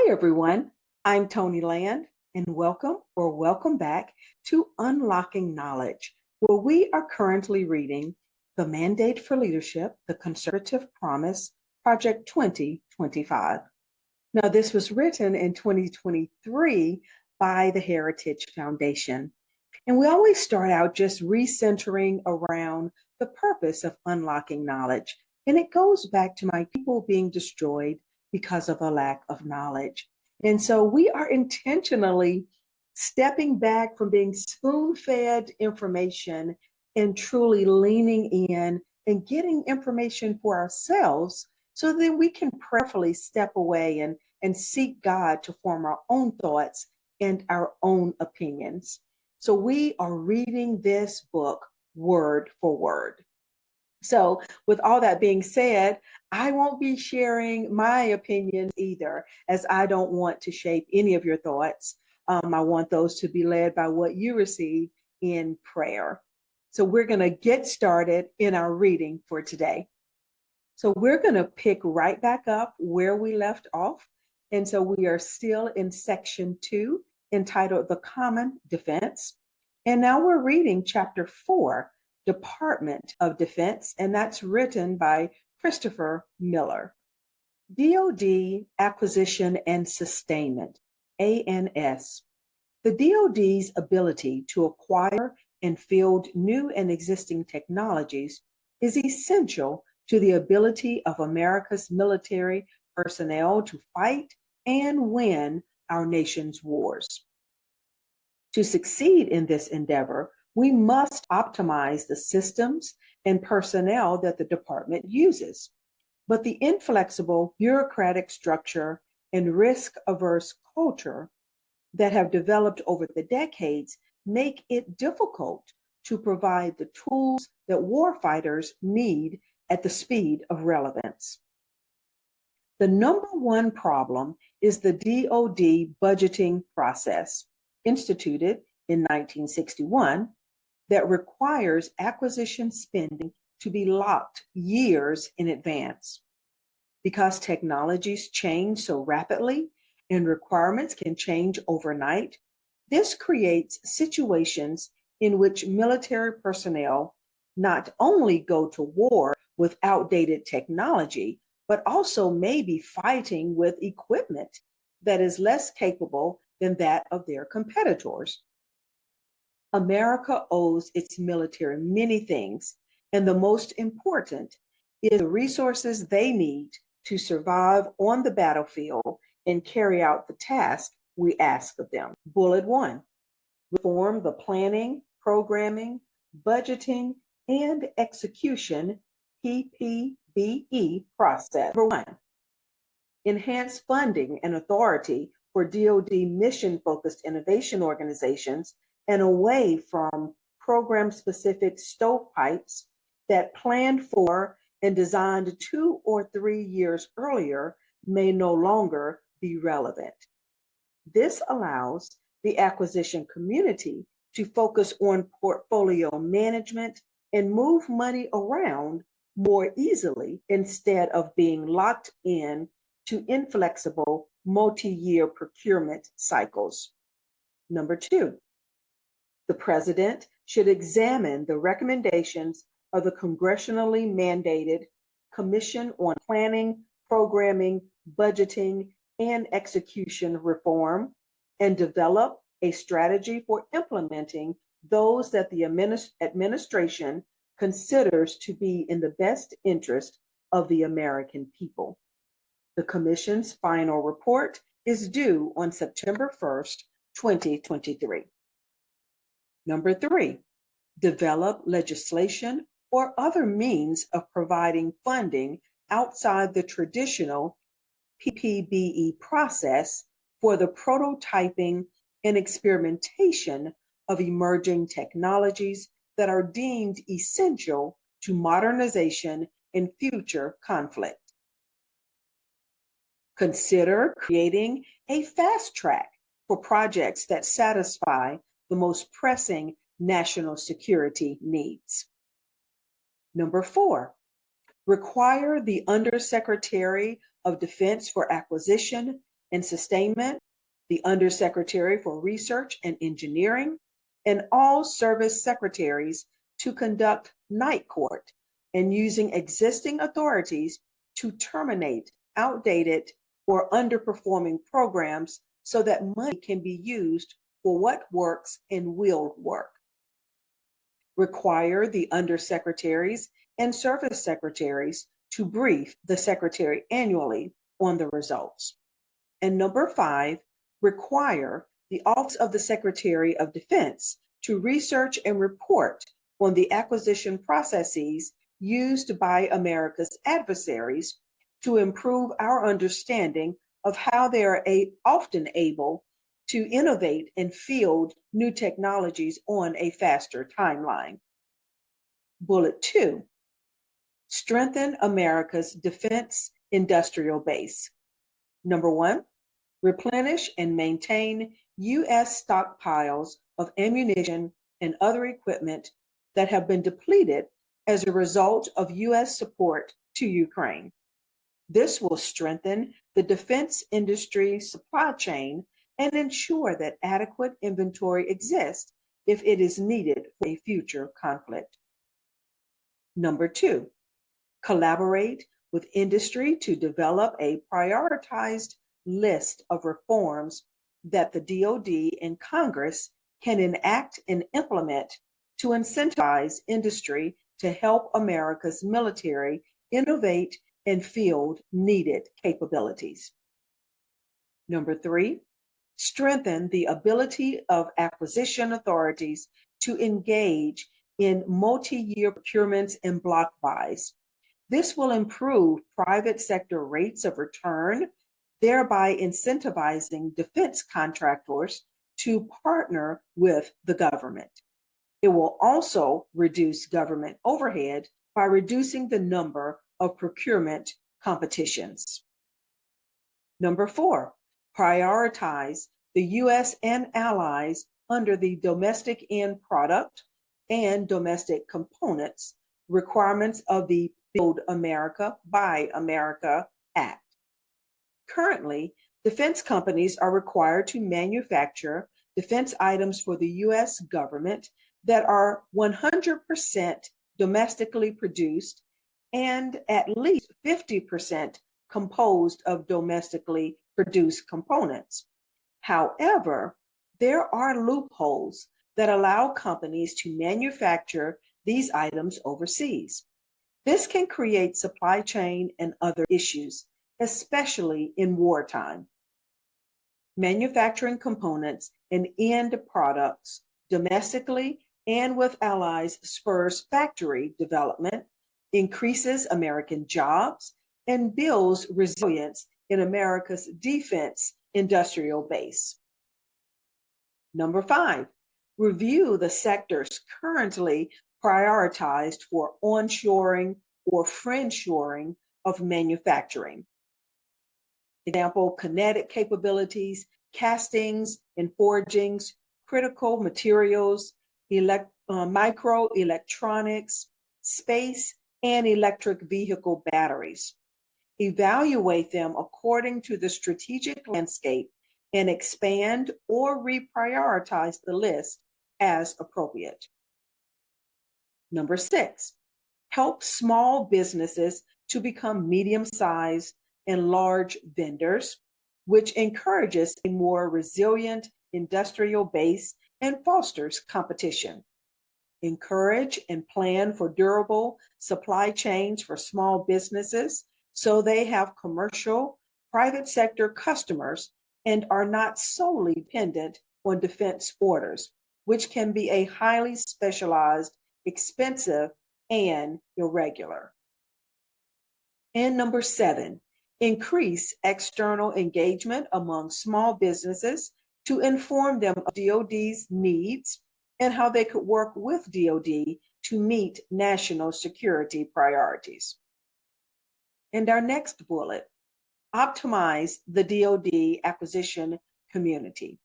Hi, everyone. I'm Toni Land, and welcome back to Unlocking Knowledge, where we are currently reading The Mandate for Leadership, The Conservative Promise, Project 2025. Now, this was written in 2023 by the Heritage Foundation. And we always start out just recentering around the purpose of unlocking knowledge. And it goes back to my people being destroyed because of a lack of knowledge. And so we are intentionally stepping back from being spoon fed information and truly leaning in and getting information for ourselves so that we can prayerfully step away and seek God to form our own thoughts and our own opinions. So we are reading this book word for word. So with all that being said, I won't be sharing my opinions either, as I don't want to shape any of your thoughts. I want those to be led by what you receive in prayer. So we're going to get started in our reading for today. So we're going to pick right back up where we left off. And so we are still in section 2, entitled The Common Defense. And now we're reading chapter 4, Department of Defense, and that's written by Christopher Miller. DoD Acquisition and Sustainment, ANS. The DoD's ability to acquire and field new and existing technologies is essential to the ability of America's military personnel to fight and win our nation's wars. To succeed in this endeavor, we must optimize the systems and personnel that the department uses. But the inflexible bureaucratic structure and risk-averse culture that have developed over the decades make it difficult to provide the tools that warfighters need at the speed of relevance. The number one problem is the DoD budgeting process, instituted in 1961, that requires acquisition spending to be locked years in advance. Because technologies change so rapidly and requirements can change overnight, this creates situations in which military personnel not only go to war with outdated technology, but also may be fighting with equipment that is less capable than that of their competitors. America owes its military many things, and the most important is the resources they need to survive on the battlefield and carry out the task we ask of them. Bullet 1, reform the planning, programming, budgeting, and execution PPBE process. Number 1, enhance funding and authority for DoD mission-focused innovation organizations and away from program-specific stovepipes that planned for and designed 2 or 3 years earlier may no longer be relevant. This allows the acquisition community to focus on portfolio management and move money around more easily instead of being locked in to inflexible multi-year procurement cycles. Number 2, the president should examine the recommendations of the congressionally mandated Commission on Planning, Programming, Budgeting, and Execution Reform and develop a strategy for implementing those that the administration considers to be in the best interest of the American people. The Commission's final report is due on September 1st, 2023. Number 3, develop legislation or other means of providing funding outside the traditional PPBE process for the prototyping and experimentation of emerging technologies that are deemed essential to modernization and future conflict. Consider creating a fast track for projects that satisfy the most pressing national security needs. Number 4, require the Undersecretary of Defense for Acquisition and Sustainment, the Undersecretary for Research and Engineering, and all service secretaries to conduct night court and using existing authorities to terminate outdated or underperforming programs so that money can be used for what works and will work. Require the undersecretaries and service secretaries to brief the secretary annually on the results. And number 5, require the Office of the Secretary of Defense to research and report on the acquisition processes used by America's adversaries to improve our understanding of how they are often able to innovate and field new technologies on a faster timeline. Bullet 2, strengthen America's defense industrial base. Number 1, replenish and maintain U.S. stockpiles of ammunition and other equipment that have been depleted as a result of U.S. support to Ukraine. This will strengthen the defense industry supply chain and ensure that adequate inventory exists if it is needed for a future conflict. Number 2, collaborate with industry to develop a prioritized list of reforms that the DoD and Congress can enact and implement to incentivize industry to help America's military innovate and field needed capabilities. Number 3, strengthen the ability of acquisition authorities to engage in multi-year procurements and block buys. This will improve private sector rates of return, thereby incentivizing defense contractors to partner with the government. It will also reduce government overhead by reducing the number of procurement competitions. Number 4, prioritize the U.S. and allies under the Domestic End Product and Domestic Components requirements of the Build America, Buy America Act. Currently, defense companies are required to manufacture defense items for the U.S. government that are 100% domestically produced and at least 50% composed of domestically produced components. However, there are loopholes that allow companies to manufacture these items overseas. This can create supply chain and other issues, especially in wartime. Manufacturing components and end products domestically and with allies spurs factory development, increases American jobs, and builds resilience in America's defense industrial base. Number 5, review the sectors currently prioritized for onshoring or friendshoring of manufacturing. Example, kinetic capabilities, castings and forgings, critical materials, microelectronics, space, and electric vehicle batteries. Evaluate them according to the strategic landscape and expand or reprioritize the list as appropriate. Number 6, help small businesses to become medium-sized and large vendors, which encourages a more resilient industrial base and fosters competition. Encourage and plan for durable supply chains for small businesses so they have commercial, private sector customers and are not solely dependent on defense orders, which can be a highly specialized, expensive, and irregular. And number 7, increase external engagement among small businesses to inform them of DoD's needs and how they could work with DoD to meet national security priorities. And our next bullet, optimize the DoD acquisition community.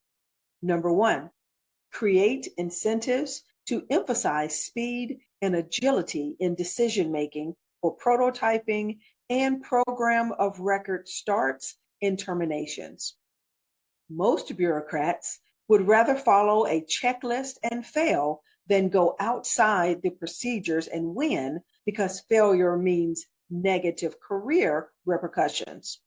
Number 1, create incentives to emphasize speed and agility in decision-making for prototyping and program of record starts in terminations. Most bureaucrats would rather follow a checklist and fail than go outside the procedures and win, because failure means negative career repercussions.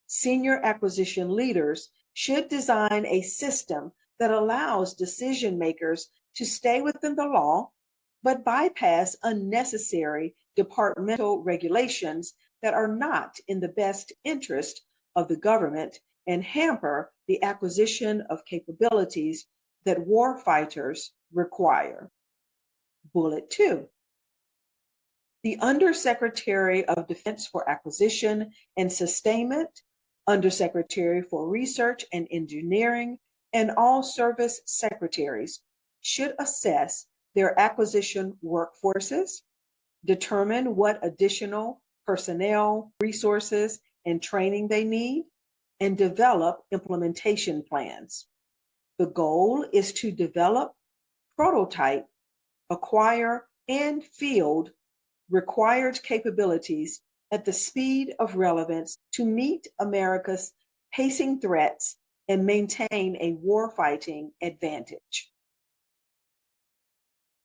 Senior acquisition leaders should design a system that allows decision makers to stay within the law, but bypass unnecessary departmental regulations that are not in the best interest of the government and hamper the acquisition of capabilities that war fighters require. Bullet 2. The Undersecretary of Defense for Acquisition and Sustainment, Undersecretary for Research and Engineering, and all service secretaries should assess their acquisition workforces, determine what additional personnel, resources, and training they need, and develop implementation plans. The goal is to develop, prototype, acquire, and field required capabilities at the speed of relevance to meet America's pacing threats and maintain a warfighting advantage.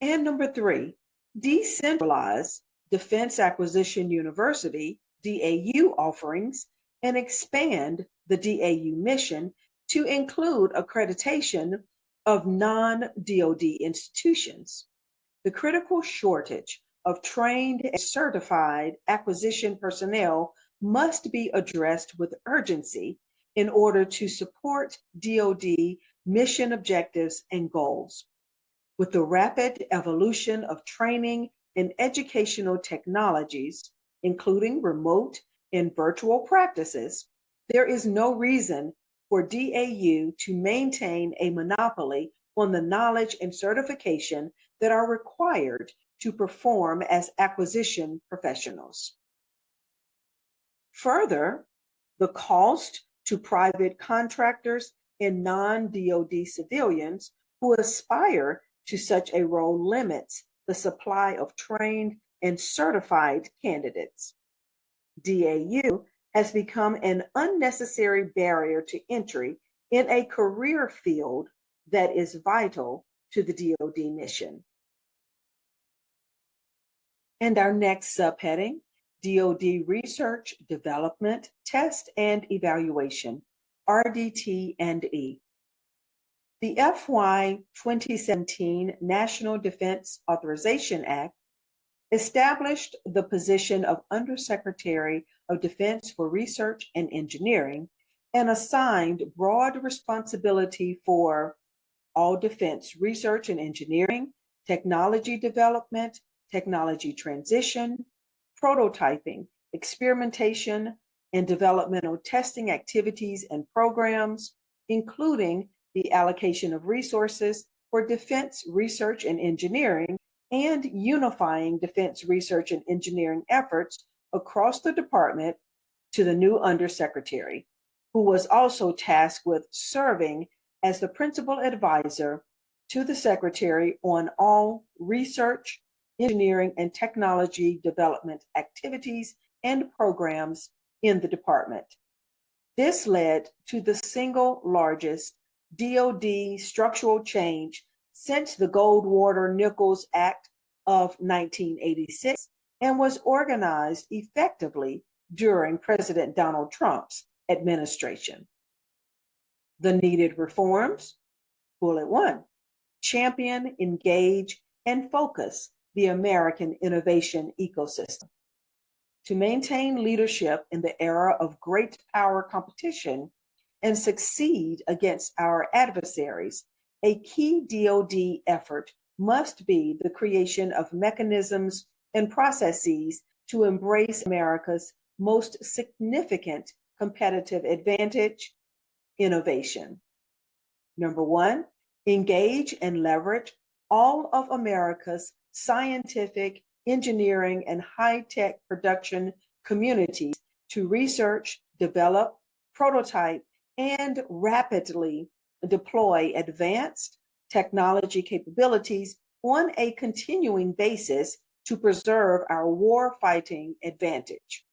And number 3, decentralize Defense Acquisition University, DAU offerings, and expand the DAU mission to include accreditation of non-DoD institutions. The critical shortage of trained and certified acquisition personnel must be addressed with urgency in order to support DoD mission objectives and goals. With the rapid evolution of training and educational technologies, including remote and virtual practices, there is no reason for DAU to maintain a monopoly on the knowledge and certification that are required to perform as acquisition professionals. Further, the cost to private contractors and non-DoD civilians who aspire to such a role limits the supply of trained and certified candidates. DAU has become an unnecessary barrier to entry in a career field that is vital to the DoD mission. And our next subheading, DoD Research, Development, Test, and Evaluation, RDT&E. The FY 2017 National Defense Authorization Act established the position of Undersecretary of Defense for Research and Engineering and assigned broad responsibility for all defense research and engineering, technology development, technology transition, prototyping, experimentation, and developmental testing activities and programs, including the allocation of resources for defense research and engineering and unifying defense research and engineering efforts across the department to the new undersecretary, who was also tasked with serving as the principal advisor to the secretary on all research, engineering, and technology development activities and programs in the department. This led to the single largest DoD structural change since the Goldwater-Nichols Act of 1986 and was organized effectively during President Donald Trump's administration. The needed reforms, bullet 1, champion, engage, and focus the American innovation ecosystem. To maintain leadership in the era of great power competition and succeed against our adversaries, a key DoD effort must be the creation of mechanisms and processes to embrace America's most significant competitive advantage, innovation. Number 1, engage and leverage all of America's scientific, engineering, and high-tech production communities to research, develop, prototype, and rapidly deploy advanced technology capabilities on a continuing basis to preserve our war-fighting advantage.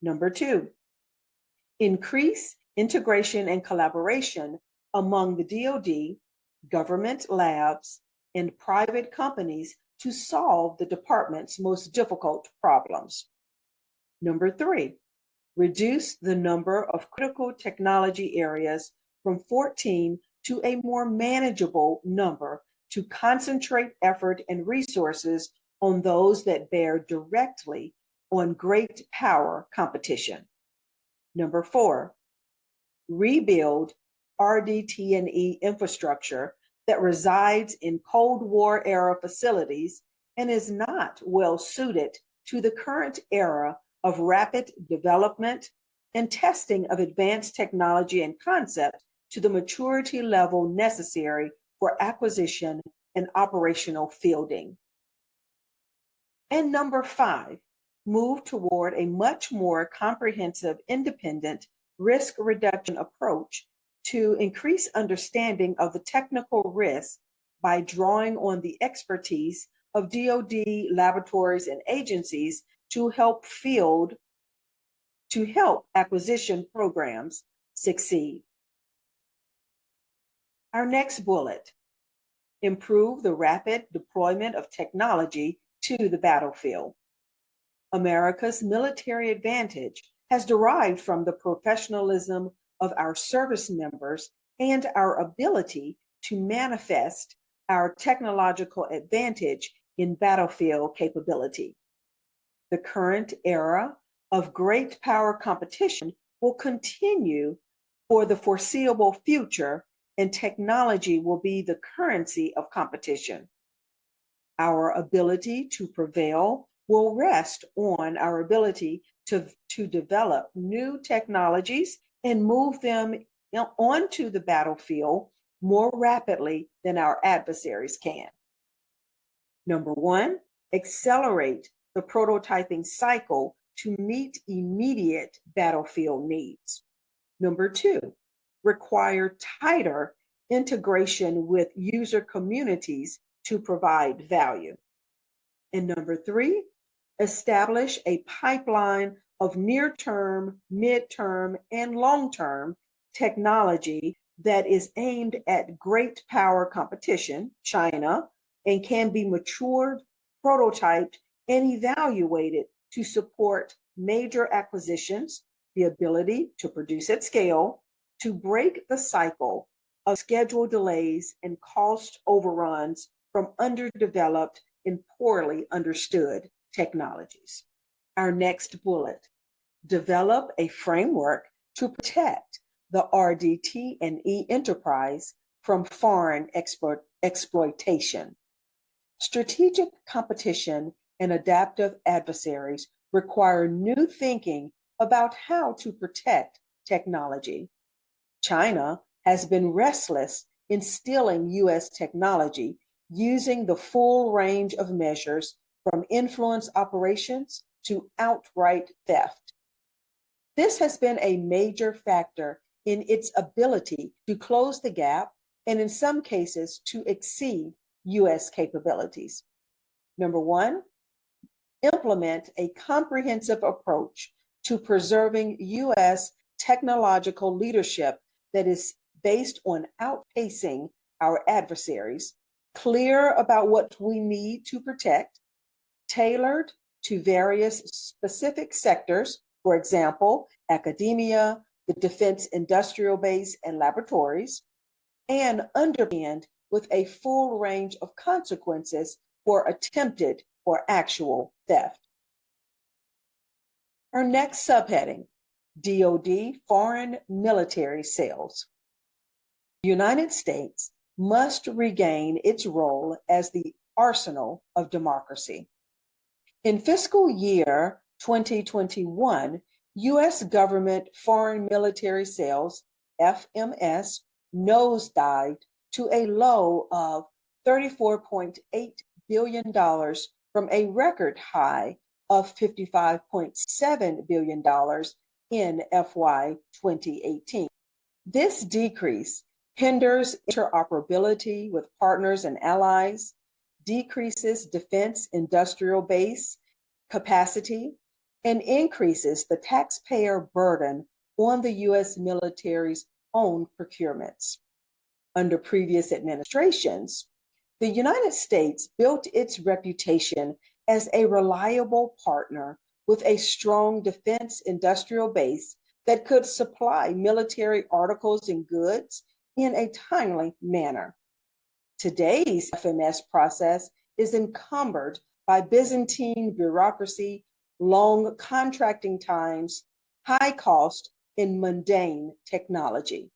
Number 2, increase integration and collaboration among the DoD, government labs, and private companies to solve the department's most difficult problems. Number 3, reduce the number of critical technology areas from 14 to a more manageable number to concentrate effort and resources on those that bear directly on great power competition. Number 4, rebuild RDT&E infrastructure that resides in Cold War era facilities and is not well suited to the current era of rapid development and testing of advanced technology and concepts to the maturity level necessary for acquisition and operational fielding. And number 5, move toward a much more comprehensive, independent risk reduction approach to increase understanding of the technical risk by drawing on the expertise of DoD laboratories and agencies to help acquisition programs succeed. Our next bullet, improve the rapid deployment of technology to the battlefield. America's military advantage has derived from the professionalism of our service members and our ability to manifest our technological advantage in battlefield capability. The current era of great power competition will continue for the foreseeable future, and technology will be the currency of competition. Our ability to prevail will rest on our ability to develop new technologies and move them onto the battlefield more rapidly than our adversaries can. Number 1, accelerate the prototyping cycle to meet immediate battlefield needs. Number 2, require tighter integration with user communities to provide value. And number 3, establish a pipeline of near-term, mid-term, and long-term technology that is aimed at great power competition, China, and can be matured, prototyped, and evaluated to support major acquisitions, the ability to produce at scale, to break the cycle of schedule delays and cost overruns from underdeveloped and poorly understood technologies. Our next bullet, develop a framework to protect the RDT&E enterprise from foreign exploitation. Strategic competition and adaptive adversaries require new thinking about how to protect technology. China has been restless in stealing U.S. technology, using the full range of measures from influence operations to outright theft. This has been a major factor in its ability to close the gap and in some cases to exceed U.S. capabilities. Number 1, implement a comprehensive approach to preserving U.S. technological leadership that is based on outpacing our adversaries, clear about what we need to protect, tailored to various specific sectors, for example, academia, the defense industrial base and laboratories, and underpinned with a full range of consequences for attempted or actual theft. Our next subheading, DoD foreign military sales. The United States must regain its role as the arsenal of democracy. In fiscal year 2021, U.S. government foreign military sales, FMS, nosedived to a low of $34.8 billion from a record high of $55.7 billion in FY 2018. This decrease hinders interoperability with partners and allies, decreases defense industrial base capacity, and increases the taxpayer burden on the U.S. military's own procurements. Under previous administrations, the United States built its reputation as a reliable partner with a strong defense industrial base that could supply military articles and goods in a timely manner. Today's FMS process is encumbered by Byzantine bureaucracy, long contracting times, high cost, and mundane technology.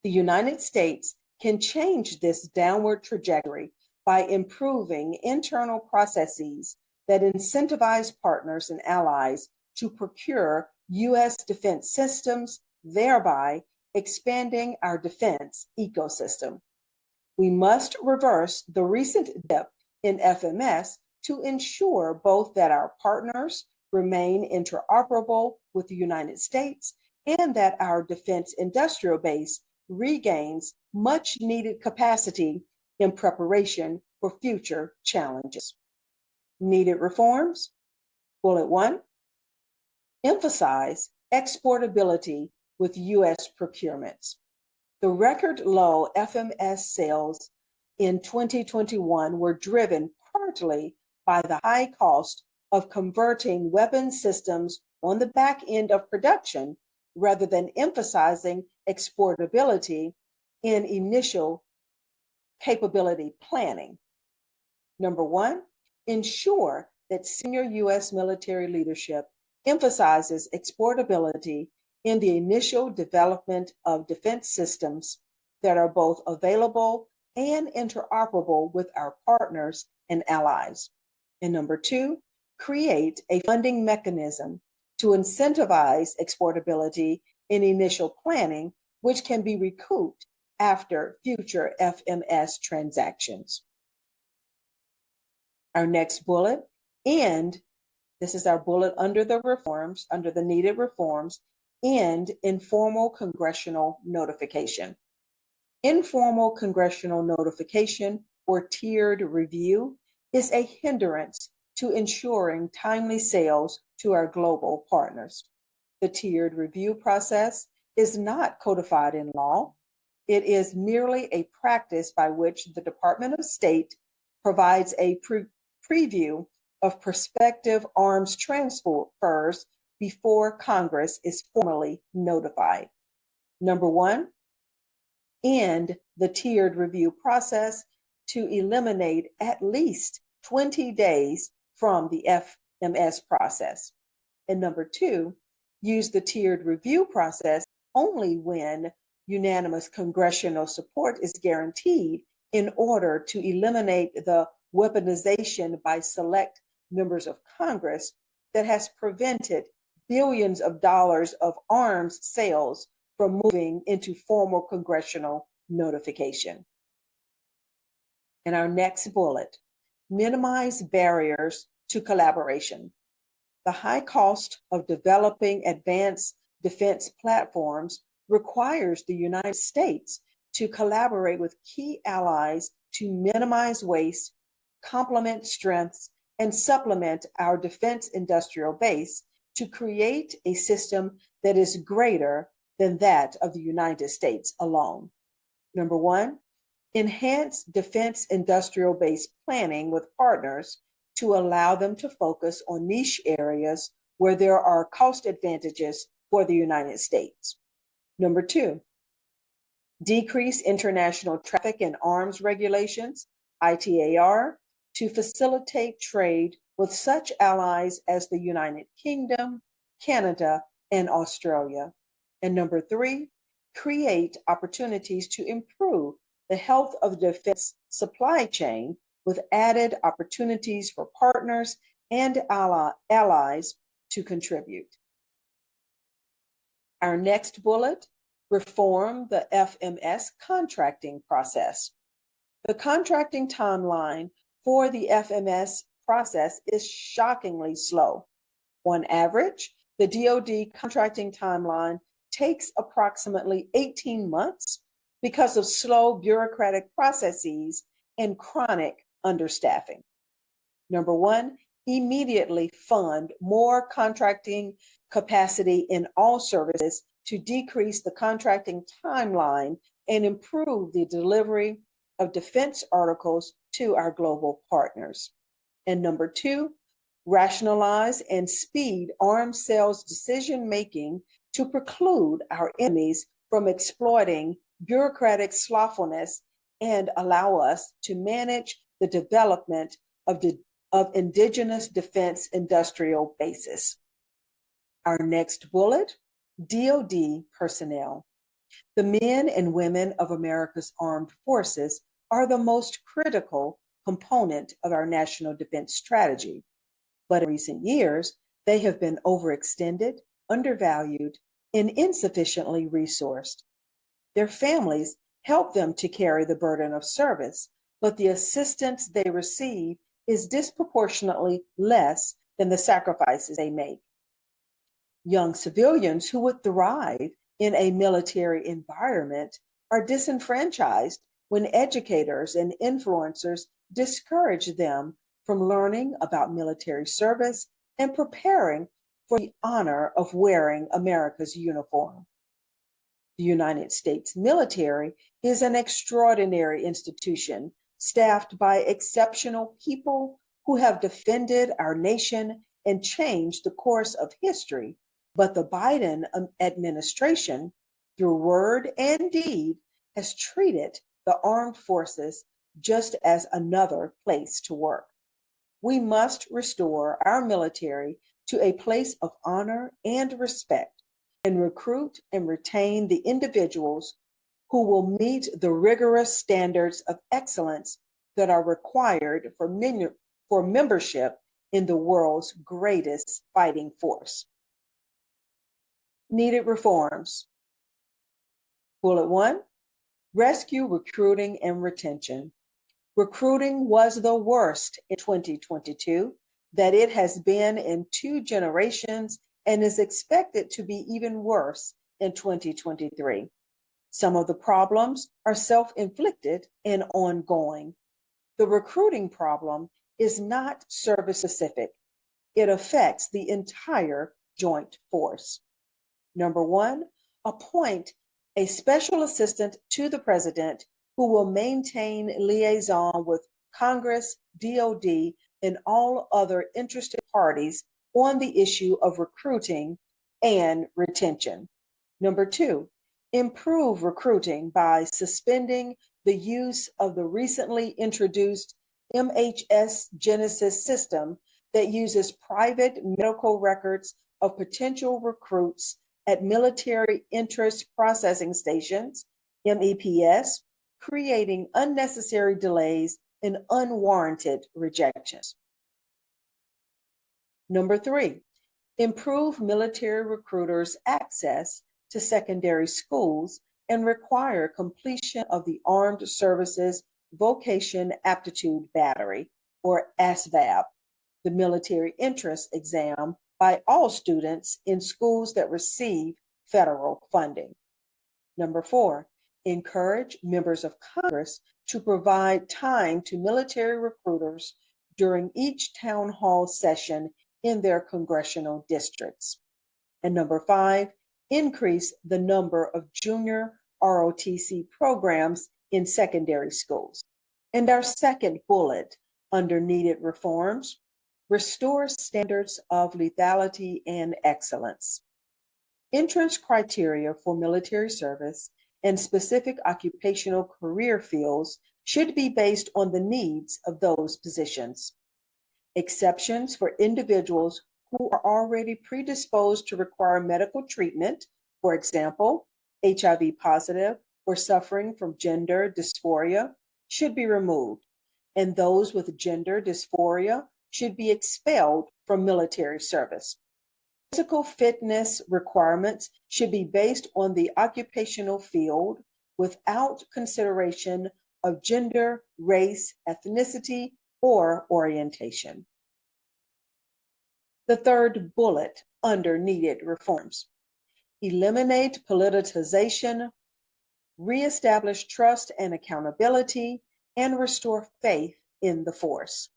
The United States can change this downward trajectory by improving internal processes that incentivize partners and allies to procure U.S. defense systems, thereby expanding our defense ecosystem. We must reverse the recent dip in FMS to ensure both that our partners remain interoperable with the United States and that our defense industrial base regains much needed capacity in preparation for future challenges. Needed reforms. Bullet 1, emphasize exportability with U.S. procurements. The record low FMS sales in 2021 were driven partly by the high cost of converting weapon systems on the back end of production rather than emphasizing exportability in initial capability planning. Number 1, ensure that senior U.S. military leadership emphasizes exportability in the initial development of defense systems that are both available and interoperable with our partners and allies. And number 2, create a funding mechanism to incentivize exportability in initial planning, which can be recouped after future FMS transactions. Our next bullet, and this is our bullet under the reforms, under the needed reforms, and informal congressional notification. Informal congressional notification or tiered review is a hindrance to ensuring timely sales to our global partners. The tiered review process is not codified in law. It is merely a practice by which the Department of State provides a preview of prospective arms transfers before Congress is formally notified. Number 1, end the tiered review process to eliminate at least 20 days from the FMS process. And number 2, use the tiered review process only when unanimous congressional support is guaranteed in order to eliminate the weaponization by select members of Congress that has prevented billions of dollars of arms sales from moving into formal congressional notification. And our next bullet, minimize barriers to collaboration. The high cost of developing advanced defense platforms requires the United States to collaborate with key allies to minimize waste, complement strengths, and supplement our defense industrial base to create a system that is greater than that of the United States alone. Number 1, enhance defense industrial base planning with partners to allow them to focus on niche areas where there are cost advantages for the United States. Number 2, decrease international traffic in arms regulations, ITAR, to facilitate trade with such allies as the United Kingdom, Canada, and Australia. And number 3, create opportunities to improve the health of the defense supply chain with added opportunities for partners and allies to contribute. Our next bullet, reform the FMS contracting process. The contracting timeline for the FMS process is shockingly slow. On average, the DoD contracting timeline takes approximately 18 months because of slow bureaucratic processes and chronic understaffing. Number 1, immediately fund more contracting capacity in all services to decrease the contracting timeline and improve the delivery of defense articles to our global partners. And number two, rationalize and speed arms sales decision making to preclude our enemies from exploiting bureaucratic slothfulness and allow us to manage the development of indigenous defense industrial bases. Our next bullet, DoD personnel. The men and women of America's armed forces are the most critical component of our national defense strategy. But in recent years, they have been overextended, undervalued, and insufficiently resourced. Their families help them to carry the burden of service, but the assistance they receive is disproportionately less than the sacrifices they make. Young civilians who would thrive in a military environment are disenfranchised when educators and influencers discourage them from learning about military service and preparing for the honor of wearing America's uniform. The United States military is an extraordinary institution staffed by exceptional people who have defended our nation and changed the course of history. But the Biden administration, through word and deed, has treated the armed forces just as another place to work. We must restore our military to a place of honor and respect and recruit and retain the individuals who will meet the rigorous standards of excellence that are required for membership in the world's greatest fighting force. Needed reforms. Bullet 1, rescue recruiting and retention. Recruiting was the worst in 2022 that it has been in 2 generations and is expected to be even worse in 2023. Some of the problems are self-inflicted and ongoing. The recruiting problem is not service-specific. It affects the entire joint force. Number 1, appoint a special assistant to the president who will maintain liaison with Congress, DoD, and all other interested parties on the issue of recruiting and retention. Number 2, improve recruiting by suspending the use of the recently introduced MHS Genesis system that uses private medical records of potential recruits at military interest processing stations, MEPS, creating unnecessary delays and unwarranted rejections. Number 3, improve military recruiters' access to secondary schools and require completion of the Armed Services Vocation Aptitude Battery, or ASVAB, the military entrance exam by all students in schools that receive federal funding. Number 4, encourage members of Congress to provide time to military recruiters during each town hall session in their congressional districts. And number 5, increase the number of junior ROTC programs in secondary schools. And our second bullet under needed reforms, restore standards of lethality and excellence. Entrance criteria for military service and specific occupational career fields should be based on the needs of those positions. Exceptions for individuals who are already predisposed to require medical treatment, for example, HIV positive or suffering from gender dysphoria, should be removed, and those with gender dysphoria should be expelled from military service. Physical fitness requirements should be based on the occupational field without consideration of gender, race, ethnicity, or orientation. The third bullet under needed reforms. Eliminate politicization, reestablish trust and accountability, and restore faith in the force.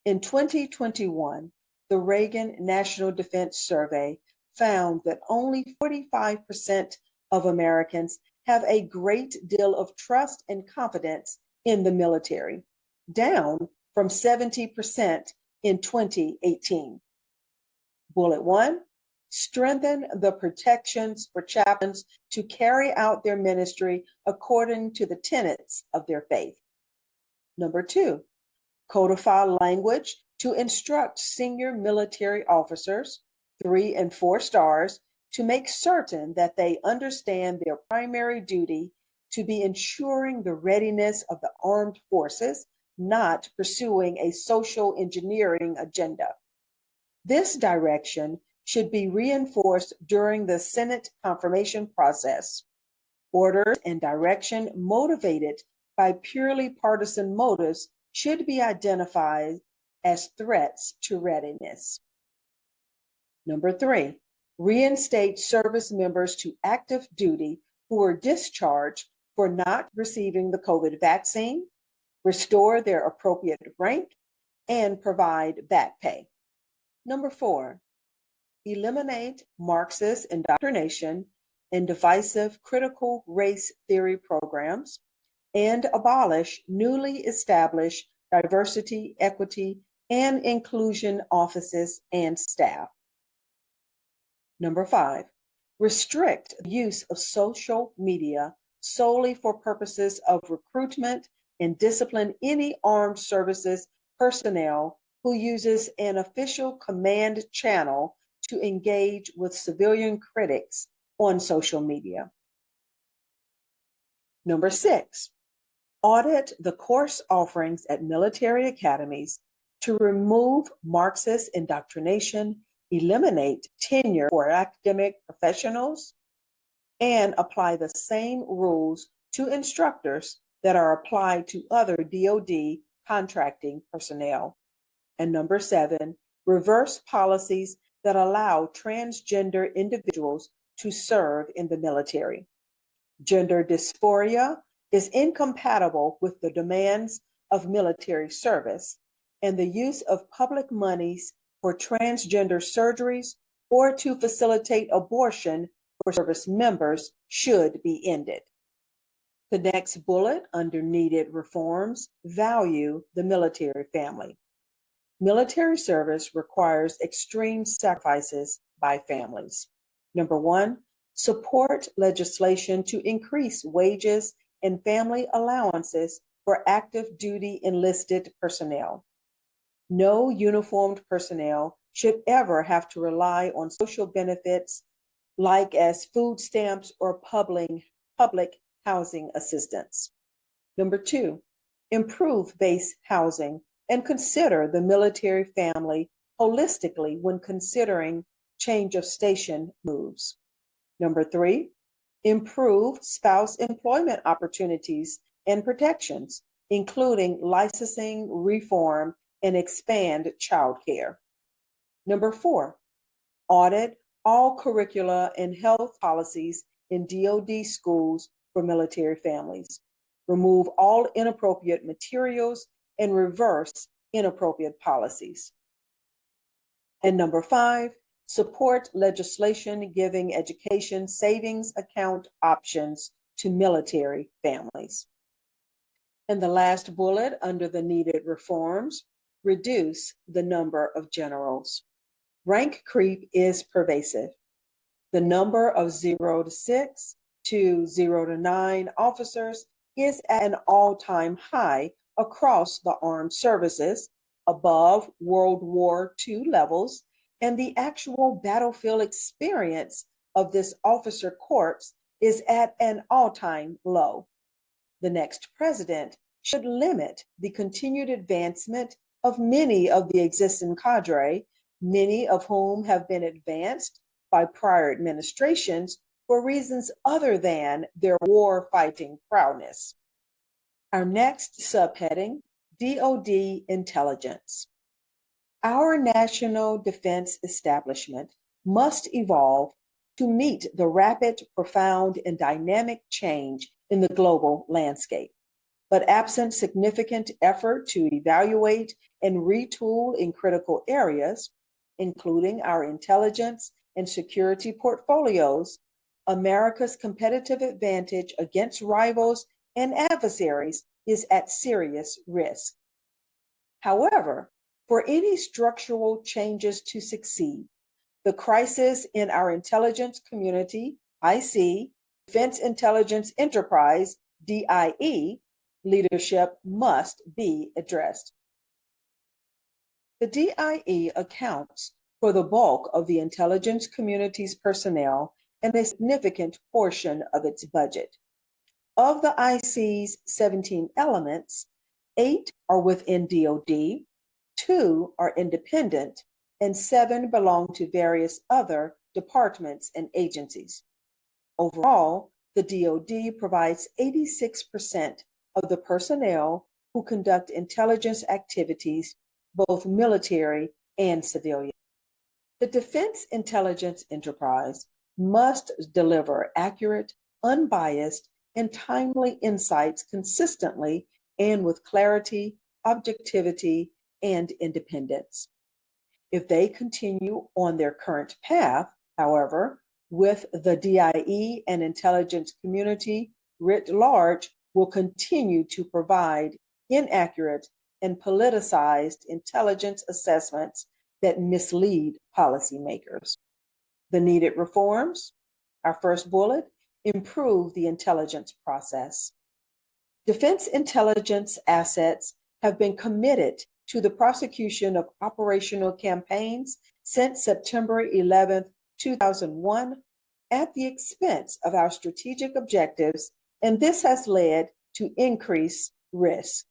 In 2021, the Reagan National Defense Survey found that only 45% of Americans have a great deal of trust and confidence in the military, down from 70% in 2018. Bullet 1, strengthen the protections for chaplains to carry out their ministry according to the tenets of their faith. Number 2, codify language to instruct senior military officers, 3 and 4 stars, to make certain that they understand their primary duty to be ensuring the readiness of the armed forces, not pursuing a social engineering agenda. This direction should be reinforced during the Senate confirmation process. Orders and direction motivated by purely partisan motives should be identified as threats to readiness. Number 3, reinstate service members to active duty who were discharged for not receiving the COVID vaccine, restore their appropriate rank, and provide back pay. Number 4, eliminate Marxist indoctrination and divisive critical race theory programs, and abolish newly established diversity, equity, and inclusion offices and staff. Number 5, restrict the use of social media solely for purposes of recruitment and discipline any armed services personnel who uses an official command channel to engage with civilian critics on social media. Number 6, audit the course offerings at military academies to remove Marxist indoctrination, eliminate tenure for academic professionals, and apply the same rules to instructors that are applied to other DoD contracting personnel. And number 7, reverse policies that allow transgender individuals to serve in the military. Gender dysphoria is incompatible with the demands of military service, and the use of public monies for transgender surgeries or to facilitate abortion for service members should be ended. The next bullet under needed reforms, value the military family. Military service requires extreme sacrifices by families. Number 1, support legislation to increase wages and family allowances for active duty enlisted personnel. No uniformed personnel should ever have to rely on social benefits like as food stamps or public housing assistance. Number 2, improve base housing and consider the military family holistically when considering change of station moves. Number 3, improve spouse employment opportunities and protections, including licensing reform and expand childcare. Number 4, audit all curricula and health policies in DoD schools for military families. Remove all inappropriate materials and reverse inappropriate policies. And number 5, support legislation giving education savings account options to military families. And the last bullet under the needed reforms, reduce the number of generals. Rank creep is pervasive. The number of 0 to 6 to 0 to 9 officers is at an all-time high across the armed services, above World War II levels, and the actual battlefield experience of this officer corps is at an all-time low. The next president should limit the continued advancement of many of the existing cadre, many of whom have been advanced by prior administrations for reasons other than their war-fighting prowess. Our next subheading, DoD Intelligence. Our national defense establishment must evolve to meet the rapid, profound, and dynamic change in the global landscape. but absent significant effort to evaluate and retool in critical areas, including our intelligence and security portfolios, America's competitive advantage against rivals and adversaries is at serious risk. However, for any structural changes to succeed, the crisis in our intelligence community, IC, Defense Intelligence Enterprise, DIE, leadership must be addressed. The DIE accounts for the bulk of the intelligence community's personnel and a significant portion of its budget. Of the IC's 17 elements, 8 are within DoD, 2 are independent, and 7 belong to various other departments and agencies. Overall, the DoD provides 86% of the personnel who conduct intelligence activities, both military and civilian. The Defense Intelligence Enterprise must deliver accurate, unbiased, and timely insights consistently and with clarity, objectivity, and independence. If they continue on their current path, however, with the DIE and intelligence community writ large will continue to provide inaccurate and politicized intelligence assessments that mislead policymakers. The needed reforms, our first bullet, improve the intelligence process. Defense intelligence assets have been committed to the prosecution of operational campaigns since September 11, 2001, at the expense of our strategic objectives, and this has led to increased risk.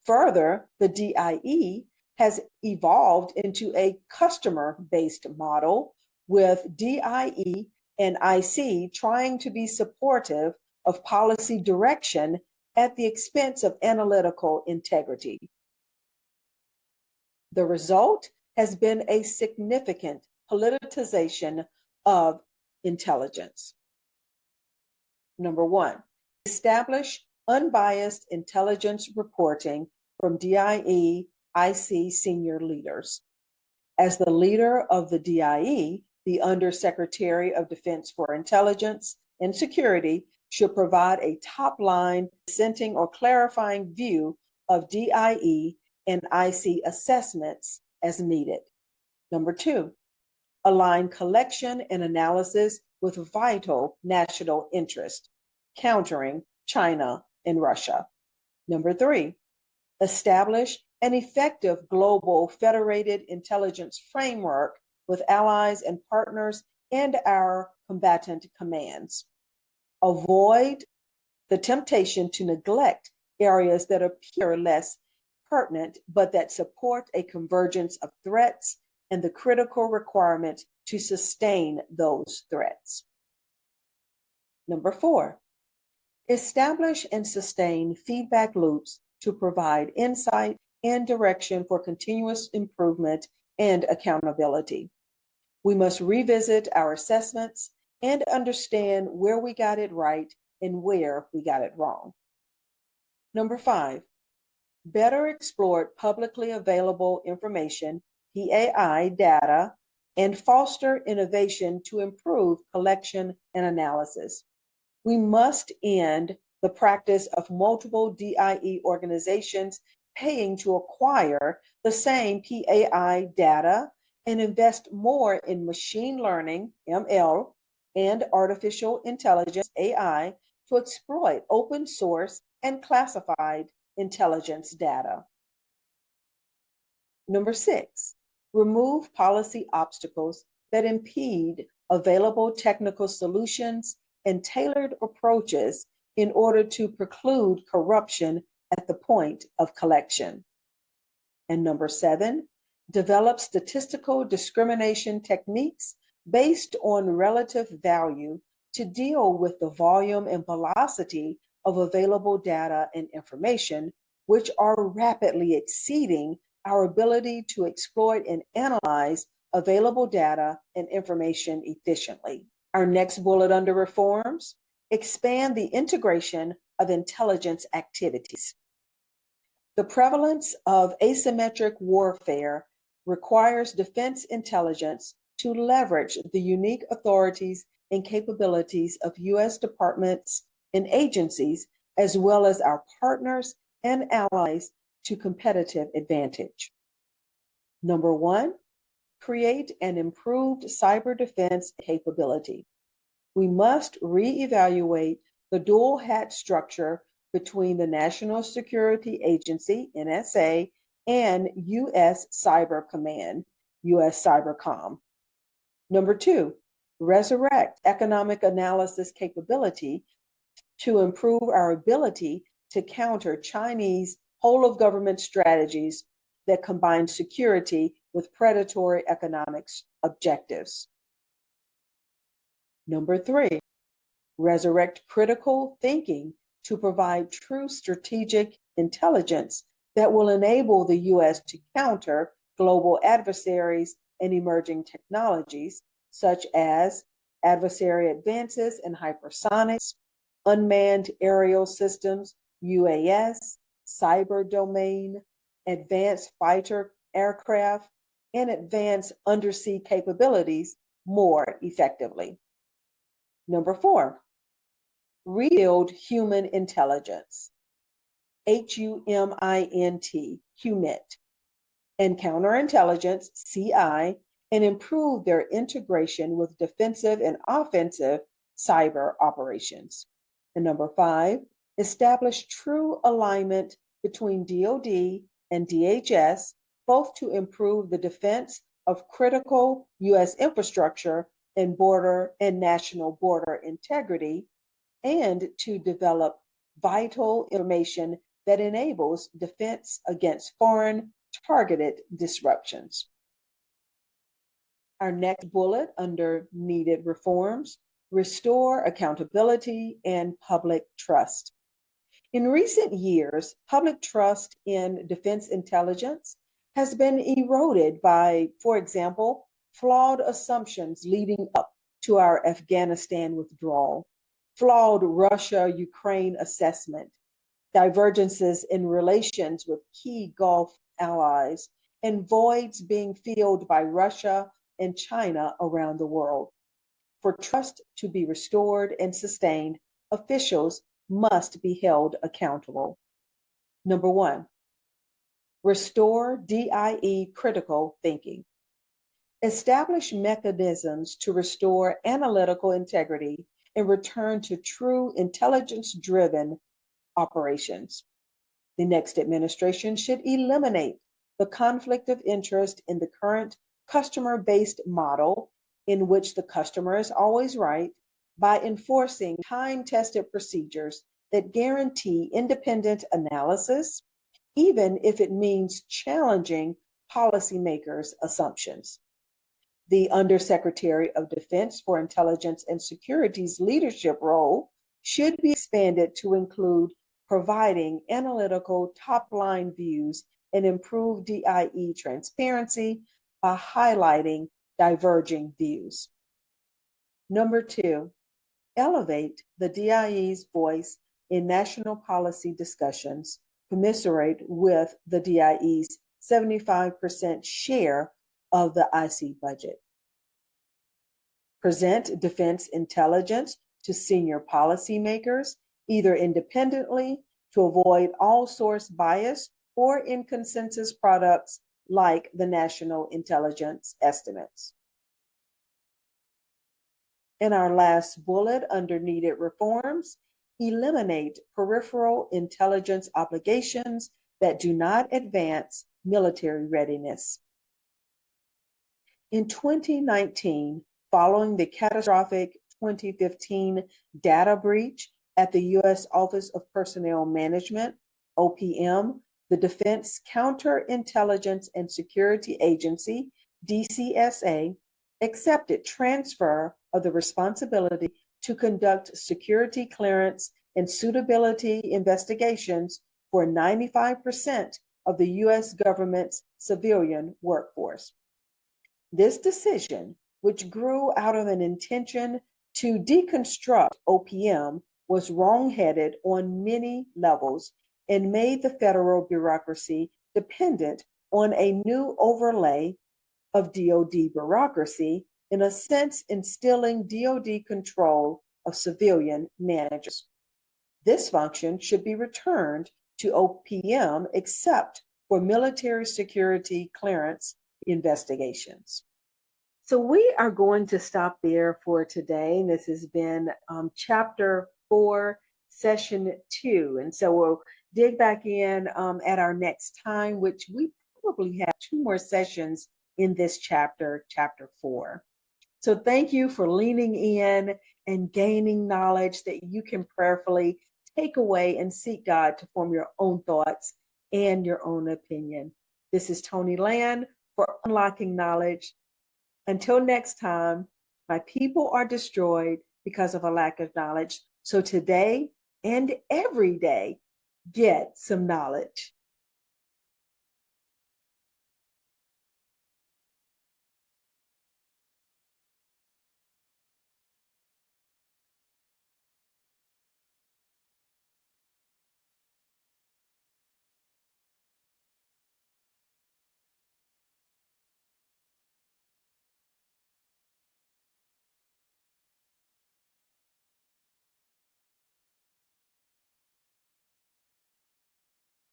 Further, the DIE has evolved into a customer-based model, with DIE and IC trying to be supportive of policy direction at the expense of analytical integrity. The result has been a significant politicization of intelligence. Number 1, establish unbiased intelligence reporting from DIE, IC senior leaders. As the leader of the DIE, the Undersecretary of Defense for Intelligence and Security should provide a top-line dissenting or clarifying view of DIE and IC assessments as needed. Number 2, align collection and analysis with vital national interest, countering China and Russia. Number 3, establish an effective global federated intelligence framework with allies and partners and our combatant commands. Avoid the temptation to neglect areas that appear less pertinent, but that support a convergence of threats and the critical requirement to sustain those threats. Number 4, establish and sustain feedback loops to provide insight and direction for continuous improvement and accountability. We must revisit our assessments and understand where we got it right and where we got it wrong. Number 5, better explore publicly available information, PAI data, and foster innovation to improve collection and analysis. We must end the practice of multiple DIE organizations paying to acquire the same PAI data and invest more in machine learning, ML, and artificial intelligence, AI, to exploit open source and classified intelligence data. Number 6, remove policy obstacles that impede available technical solutions and tailored approaches in order to preclude corruption at the point of collection. And number 7, develop statistical discrimination techniques based on relative value to deal with the volume and velocity of available data and information, which are rapidly exceeding our ability to exploit and analyze available data and information efficiently. Our next bullet under reforms, expand the integration of intelligence activities. The prevalence of asymmetric warfare requires defense intelligence to leverage the unique authorities and capabilities of U.S. departments and agencies, as well as our partners and allies, to competitive advantage. Number one, create an improved cyber defense capability. We must reevaluate the dual hat structure between the National Security Agency, NSA, and U.S. Cyber Command, U.S. Cybercom. Number two, resurrect economic analysis capability to improve our ability to counter Chinese whole-of-government strategies that combine security with predatory economic objectives. Number three, resurrect critical thinking to provide true strategic intelligence that will enable the U.S. to counter global adversaries and emerging technologies, such as adversary advances in hypersonics, unmanned aerial systems, UAS, cyber domain, advanced fighter aircraft, and advanced undersea capabilities more effectively. Number four, rebuild human intelligence, HUMINT, HUMINT, and counterintelligence, CI, and improve their integration with defensive and offensive cyber operations. And number five, establish true alignment between DoD and DHS, both to improve the defense of critical U.S. infrastructure and border and national border integrity, and to develop vital information that enables defense against foreign targeted disruptions. Our next bullet under needed reforms, restore accountability and public trust. In recent years, public trust in defense intelligence has been eroded by, for example, flawed assumptions leading up to our Afghanistan withdrawal, flawed Russia-Ukraine assessment, divergences in relations with key Gulf allies, and voids being filled by Russia and China around the world. For trust to be restored and sustained, officials must be held accountable. Number one, restore DIE critical thinking. Establish mechanisms to restore analytical integrity and return to true intelligence-driven operations. The next administration should eliminate the conflict of interest in the current customer-based model, in which the customer is always right, by enforcing time-tested procedures that guarantee independent analysis, even if it means challenging policymakers' assumptions. The Undersecretary of Defense for Intelligence and Security's leadership role should be expanded to include providing analytical top-line views and improve DIE transparency by highlighting diverging views. Number two, elevate the DIE's voice in national policy discussions commensurate with the DIE's 75% share of the IC budget. Present defense intelligence to senior policymakers, either independently to avoid all source bias or in consensus products like the National Intelligence Estimates. In our last bullet under needed reforms, eliminate peripheral intelligence obligations that do not advance military readiness. In 2019, following the catastrophic 2015 data breach at the U.S. Office of Personnel Management, OPM, the Defense Counterintelligence and Security Agency, DCSA, accepted transfer of the responsibility to conduct security clearance and suitability investigations for 95% of the U.S. government's civilian workforce. This decision, which grew out of an intention to deconstruct OPM, was wrong-headed on many levels and made the federal bureaucracy dependent on a new overlay of DoD bureaucracy, in a sense instilling DoD control of civilian managers. This function should be returned to OPM except for military security clearance investigations. So we are going to stop there for today. And this has been chapter 4, session 2. And so we'll dig back in at our next time, which we probably have 2 more sessions in this chapter, chapter 4. So thank you for leaning in and gaining knowledge that you can prayerfully take away and seek God to form your own thoughts and your own opinion. This is Toni Land for Unlocking Knowledge. Until next time, my people are destroyed because of a lack of knowledge. So today and every day, get some knowledge.